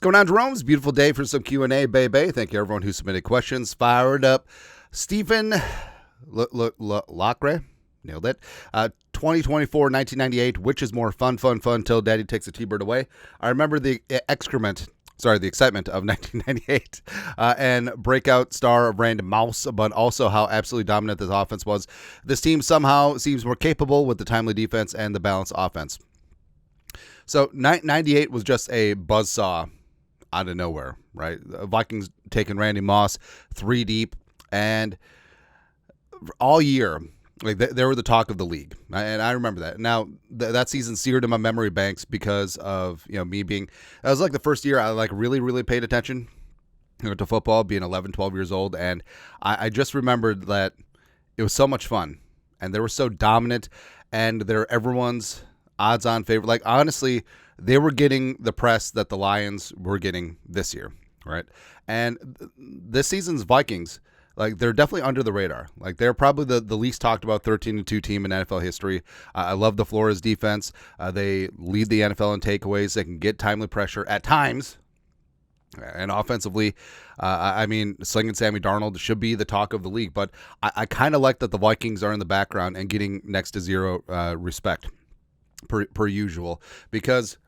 going on, Jeromes? Beautiful day for some Q&A, baby. Thank you, everyone who submitted questions. Fired up. Stephen Lacre, nailed it. 2024, 1998, which is more fun till Daddy takes a T-bird away? I remember the excitement of 1998 and breakout star of Randy Mouse, but also how absolutely dominant this offense was. This team somehow seems more capable with the timely defense and the balanced offense. So 98 was just a buzzsaw out of nowhere, right? The Vikings taking Randy Moss 3 deep, and all year, like they were the talk of the league, and I remember that. Now that season seared in my memory banks because of me being. That was like the first year I really paid attention to football, being 11, 12 years old, and I just remembered that it was so much fun, and they were so dominant, and they're everyone's odds-on favorite. Like honestly, they were getting the press that the Lions were getting this year, right? And this season's Vikings. Like, they're definitely under the radar. Like, they're probably the least talked about 13-2 team in NFL history. I love the Flores defense. They lead the NFL in takeaways. They can get timely pressure at times. And offensively, slinging Sammy Darnold should be the talk of the league. But I kind of like that the Vikings are in the background and getting next to zero respect per usual. Because,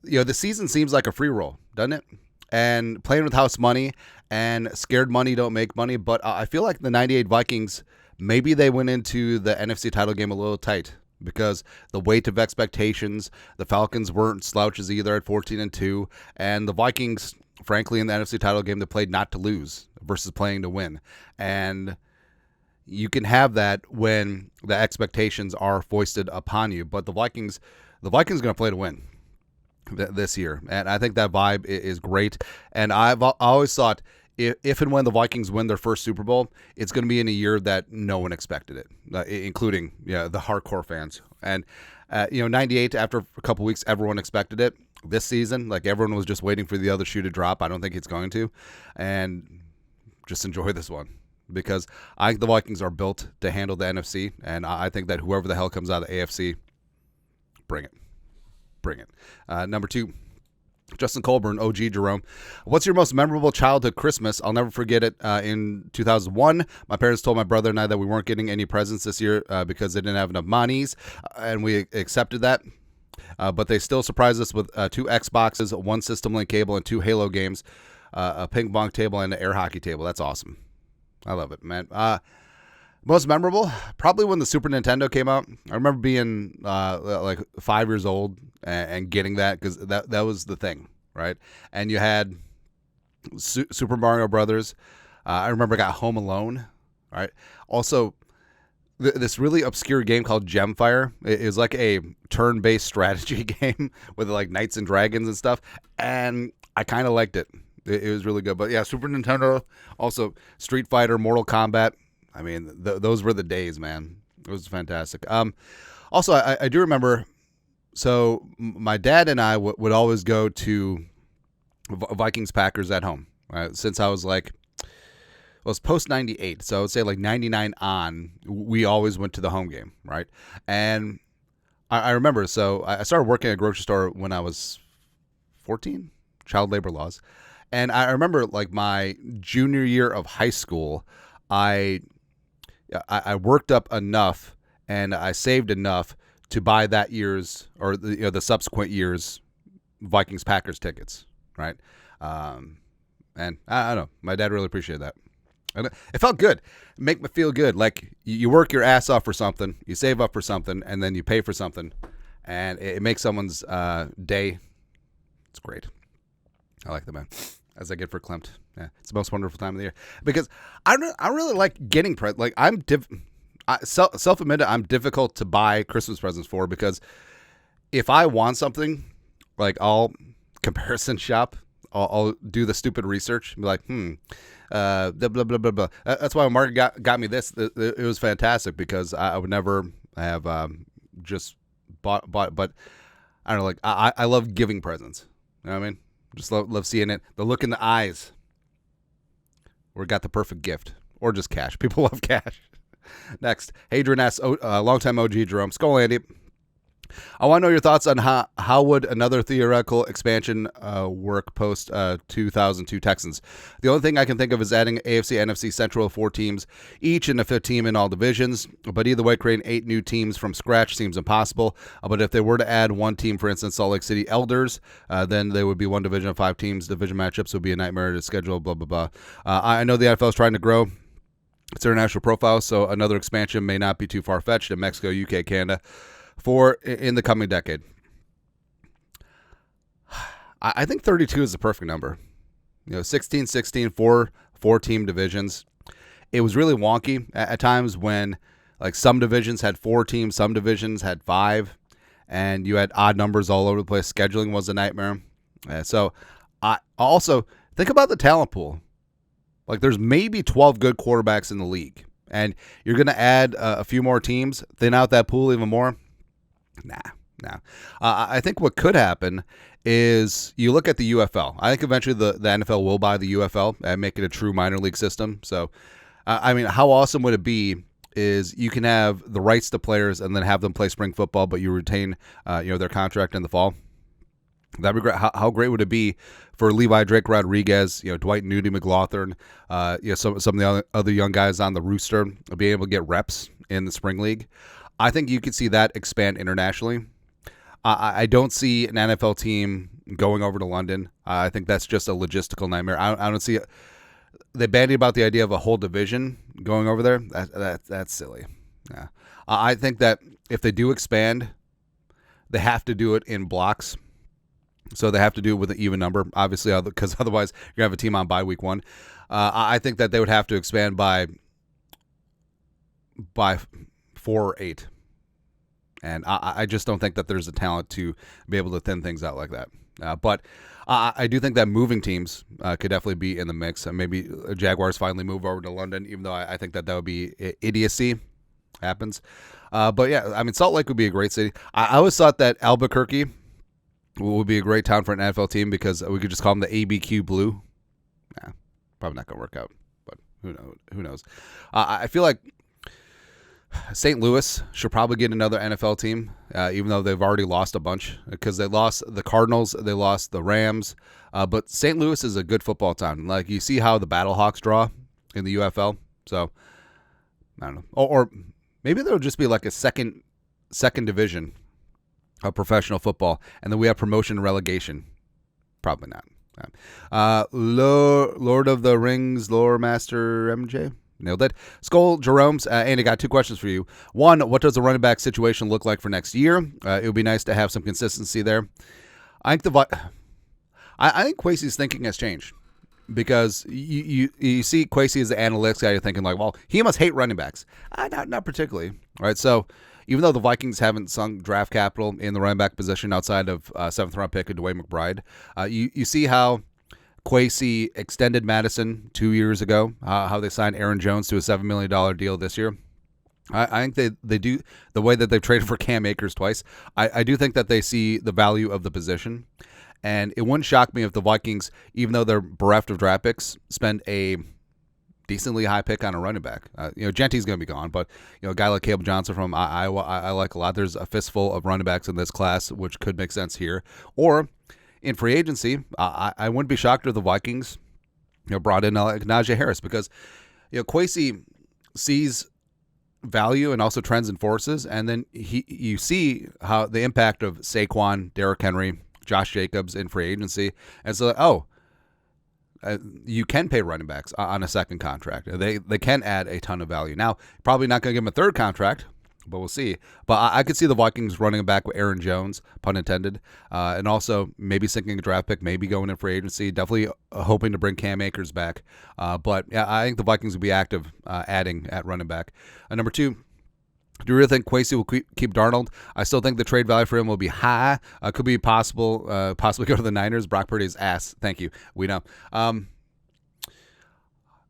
the season seems like a free roll, doesn't it? And playing with house money, and scared money don't make money. But I feel like the 98 Vikings, maybe they went into the NFC title game a little tight because the weight of expectations, the Falcons weren't slouches either at 14-2. And the Vikings, frankly, in the NFC title game, they played not to lose versus playing to win. And you can have that when the expectations are foisted upon you. But the Vikings are going to play to win this year, and I think that vibe is great. And I've always thought if and when the Vikings win their first Super Bowl, it's going to be in a year that no one expected it, including the hardcore fans. And 98, after a couple weeks, everyone expected it. This season, like everyone was just waiting for the other shoe to drop. I don't think it's going to, and just enjoy this one because I think the Vikings are built to handle the NFC, and I think that whoever the hell comes out of the AFC, bring it. Number 2, Justin Colburn, OG Jerome. What's your most memorable childhood Christmas? I'll never forget it. In 2001, my parents told my brother and I that we weren't getting any presents this year because they didn't have enough monies, and we accepted that. But they still surprised us with 2 Xboxes, 1 System Link cable, and 2 Halo games, a ping pong table, and an air hockey table. That's awesome. I love it, man. Most memorable, probably when the Super Nintendo came out. I remember being like 5 years old and getting that because that was the thing, right? And you had Super Mario Brothers. I remember I got Home Alone, right? Also, this really obscure game called Gemfire. It was like a turn-based strategy game with like knights and dragons and stuff, and I kind of liked it. It was really good. But yeah, Super Nintendo, also Street Fighter, Mortal Kombat. I mean, those were the days, man. It was fantastic. Also, I do remember, so my dad and I would always go to Vikings Packers at home, right? Since I was like, well, it's post 98, so I would say like 99 on, we always went to the home game, right? And I remember, so I started working at a grocery store when I was 14, child labor laws. And I remember like my junior year of high school, I worked up enough and I saved enough to buy that year's or the subsequent year's Vikings Packers tickets, right? And I don't know, my dad really appreciated that. And it felt good. It made me feel good. Like you work your ass off for something, you save up for something, and then you pay for something, and it makes someone's day. It's great. I like that, man. As I get for Klimt. Yeah, it's the most wonderful time of the year because I really like getting presents. Like self-admitted, I'm difficult to buy Christmas presents for because if I want something, like I'll comparison shop. I'll do the stupid research and be like, blah, blah, blah, blah, blah. That's why when Mark got me this. It was fantastic because I would never have just bought. But I don't know, like I love giving presents. You know what I mean? Just love seeing it. The look in the eyes. Or got the perfect gift. Or just cash. People love cash. Next. Hadrian asks, longtime OG Jerome. Skull Andy. I want to know your thoughts on how would another theoretical expansion work post 2002 Texans. The only thing I can think of is adding AFC, NFC Central, 4 teams each and a 5th team in all divisions. But either way, creating 8 new teams from scratch seems impossible. But if they were to add one team, for instance, Salt Lake City Elders, then there would be one division of 5 teams. Division matchups would be a nightmare to schedule, blah, blah, blah. I know the NFL is trying to grow its international profile, so another expansion may not be too far-fetched in Mexico, UK, Canada, in the coming decade. I think 32 is the perfect number. 16, 4-team divisions. It was really wonky at times when like some divisions had 4 teams, some divisions had 5, and you had odd numbers all over the place. Scheduling was a nightmare. So I also think about the talent pool. Like there's maybe 12 good quarterbacks in the league, and you're going to add a few more teams, thin out that pool even more. Nah. I think what could happen is you look at the UFL. I think eventually the NFL will buy the UFL and make it a true minor league system. So, how awesome would it be is you can have the rights to players and then have them play spring football, but you retain, their contract in the fall. That'd be great. How great would it be for Levi Drake Rodriguez, Dwight Nudie McLaughlin, some of the other young guys on the rooster being able to get reps in the spring league? I think you could see that expand internationally. I don't see an NFL team going over to London. I think that's just a logistical nightmare. I don't see it. They bandied about the idea of a whole division going over there. That's silly. Yeah. I think that if they do expand, they have to do it in blocks. So they have to do it with an even number, obviously, because otherwise you're going to have a team on bye week 1. I think that they would have to expand by 4 or 8. And I just don't think that there's a talent to be able to thin things out like that. But I do think that moving teams could definitely be in the mix. And maybe Jaguars finally move over to London, even though I think that would be idiocy. Happens. But yeah, Salt Lake would be a great city. I always thought that Albuquerque would be a great town for an NFL team because we could just call them the ABQ Blue. Probably not going to work out, but who knows? I feel like St. Louis should probably get another NFL team, even though they've already lost a bunch because they lost the Cardinals, they lost the Rams. But St. Louis is a good football town. Like you see how the Battlehawks draw in the UFL. So I don't know, or maybe there'll just be like a second division of professional football, and then we have promotion and relegation. Probably not. Lord of the Rings, Lore Master MJ. Nailed it. Skull Jeromes, Andy, got 2 questions for you. One, what does the running back situation look like for next year? It would be nice to have some consistency there. I think Kwesi's thinking has changed because you see Kwesi as the analytics guy. You're thinking like, well, he must hate running backs. Not particularly. All right, so even though the Vikings haven't sunk draft capital in the running back position outside of 7th round pick of DeWayne McBride, you see how Kwesi extended Madison 2 years ago, how they signed Aaron Jones to a $7 million deal this year. I think they do the way that they've traded for Cam Akers twice. I do think that they see the value of the position. And it wouldn't shock me if the Vikings, even though they're bereft of draft picks, spend a decently high pick on a running back. Genty's going to be gone, but a guy like Caleb Johnson from Iowa, I like a lot. There's a fistful of running backs in this class, which could make sense here. Or in free agency, I wouldn't be shocked if the Vikings, brought in Najee Harris because, Kwesi sees value and also trends and forces, and then you see how the impact of Saquon, Derrick Henry, Josh Jacobs in free agency, and so you can pay running backs on a second contract. They can add a ton of value. Now, probably not going to give them a third contract, but we'll see. But I could see the Vikings running back with Aaron Jones, pun intended, and also maybe sinking a draft pick, maybe going in free agency. Definitely hoping to bring Cam Akers back. But yeah, I think the Vikings will be active adding at running back. Number 2, do you really think Kwesi will keep Darnold? I still think the trade value for him will be high. Could be possibly go to the Niners. Brock Purdy's ass. Thank you. We know.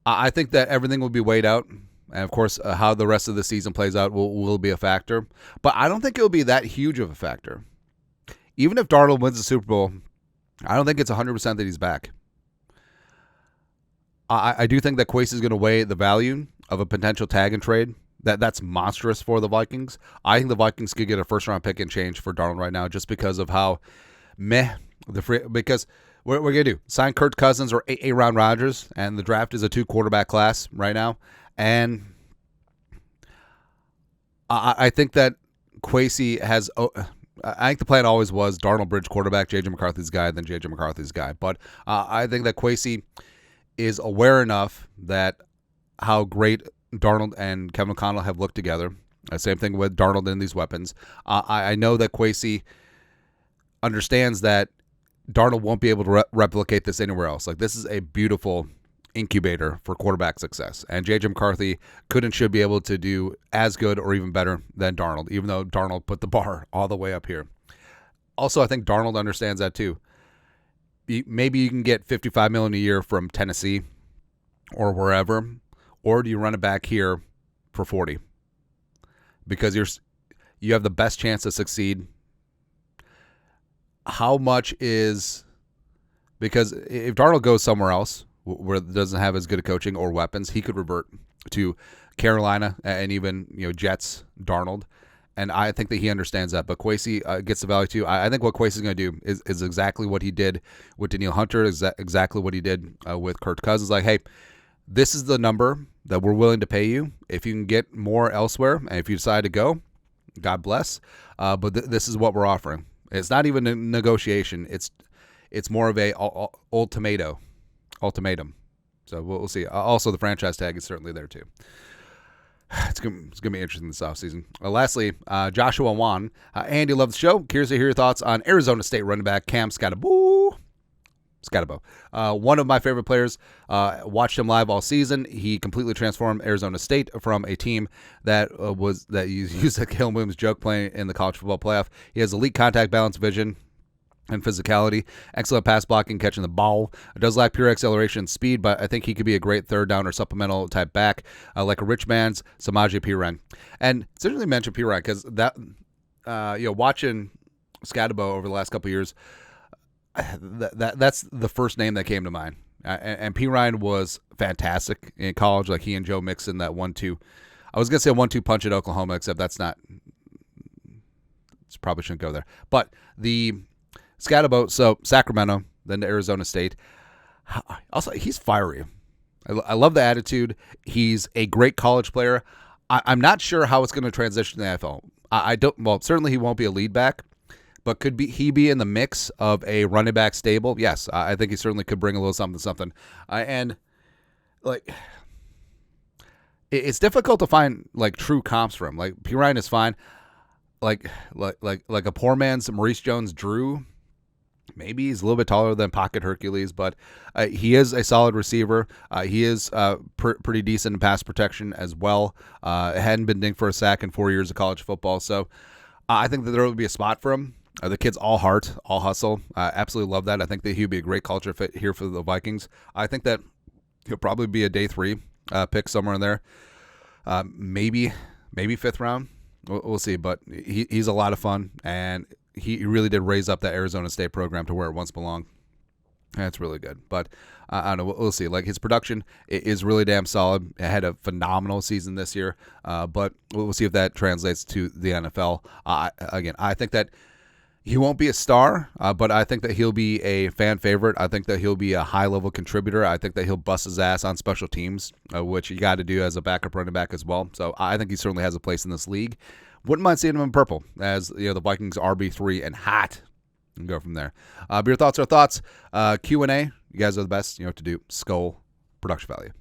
I think that everything will be weighed out. And, of course, how the rest of the season plays out will be a factor. But I don't think it will be that huge of a factor. Even if Darnold wins the Super Bowl, I don't think it's 100% that he's back. I do think that Kwesi is going to weigh the value of a potential tag and trade That's monstrous for the Vikings. I think the Vikings could get a first-round pick and change for Darnold right now just because of how because what we're going to do, sign Kirk Cousins or Aaron Rodgers, and the draft is a 2-quarterback class right now. And I think that Kwesi has I think the plan always was Darnold bridge quarterback, J.J. McCarthy's guy, then J.J. McCarthy's guy. But I think that Kwesi is aware enough that how great Darnold and Kevin O'Connell have looked together. Same thing with Darnold and these weapons. I know that Kwesi understands that Darnold won't be able to replicate this anywhere else. Like, this is a beautiful incubator for quarterback success. And J.J. McCarthy could and should be able to do as good or even better than Darnold, even though Darnold put the bar all the way up here. Also, I think Darnold understands that too. Maybe you can get $55 million a year from Tennessee or wherever, or do you run it back here for 40? Because you have the best chance to succeed. How much is, because if Darnold goes somewhere else where it doesn't have as good a coaching or weapons, he could revert to Carolina and even Jets Darnold. And I think that he understands that. But Kwesi gets the value too. I think what Kwesi is going to do is exactly what he did with Danielle Hunter, exactly what he did with Kirk Cousins. Like, hey, this is the number that we're willing to pay you. If you can get more elsewhere, and if you decide to go, God bless. But this is what we're offering. It's not even a negotiation. It's more of a ultimatum. So we'll see. Also, the franchise tag is certainly there too. It's gonna be interesting this offseason. Lastly, Joshua Wan. Andy, love the show. Curious to hear your thoughts on Arizona State running back Cam Skattebo. One of my favorite players. Watched him live all season. He completely transformed Arizona State from a team that used a Caleb Williams joke playing in the college football playoff. He has elite contact balance, vision, and physicality. Excellent pass blocking, catching the ball. It does lack pure acceleration and speed, but I think he could be a great third down or supplemental type back, like a rich man's Samaje Perine. And it's interesting to mention Perine because that, watching Skattebo over the last couple of years, that's the first name that came to mind. And Perine was fantastic in college. Like, he and Joe Mixon, that 1-2. I was going to say 1-2 punch at Oklahoma, except that's not. Probably shouldn't go there. But the Skattebo, so Sacramento, then to Arizona State. Also, he's fiery. I love the attitude. He's a great college player. I'm not sure how it's going to transition to the NFL. I don't. Well, certainly he won't be a lead back. But could he be in the mix of a running back stable? Yes, I think he certainly could bring a little something. And like, it's difficult to find like true comps for him. Like, Perine is fine. Like a poor man's Maurice Jones-Drew. Maybe he's a little bit taller than Pocket Hercules, but he is a solid receiver. He is pretty decent in pass protection as well. Hadn't been dinged for a sack in 4 years of college football, so I think that there will be a spot for him. The kid's all heart, all hustle. Absolutely love that. I think that he'd be a great culture fit here for the Vikings. I think that he'll probably be a day 3 pick somewhere in there. Maybe 5th round. We'll see. But he's a lot of fun, and he really did raise up that Arizona State program to where it once belonged. That's really good. But I don't know. We'll see. Like, his production is really damn solid. It had a phenomenal season this year. But we'll see if that translates to the NFL. Again, I think that he won't be a star, but I think that he'll be a fan favorite. I think that he'll be a high-level contributor. I think that he'll bust his ass on special teams, which you got to do as a backup running back as well. So I think he certainly has a place in this league. Wouldn't mind seeing him in purple as the Vikings RB3 and hot. And go from there. But your thoughts are thoughts. Q&A. You guys are the best. You know what to do. Skull production value.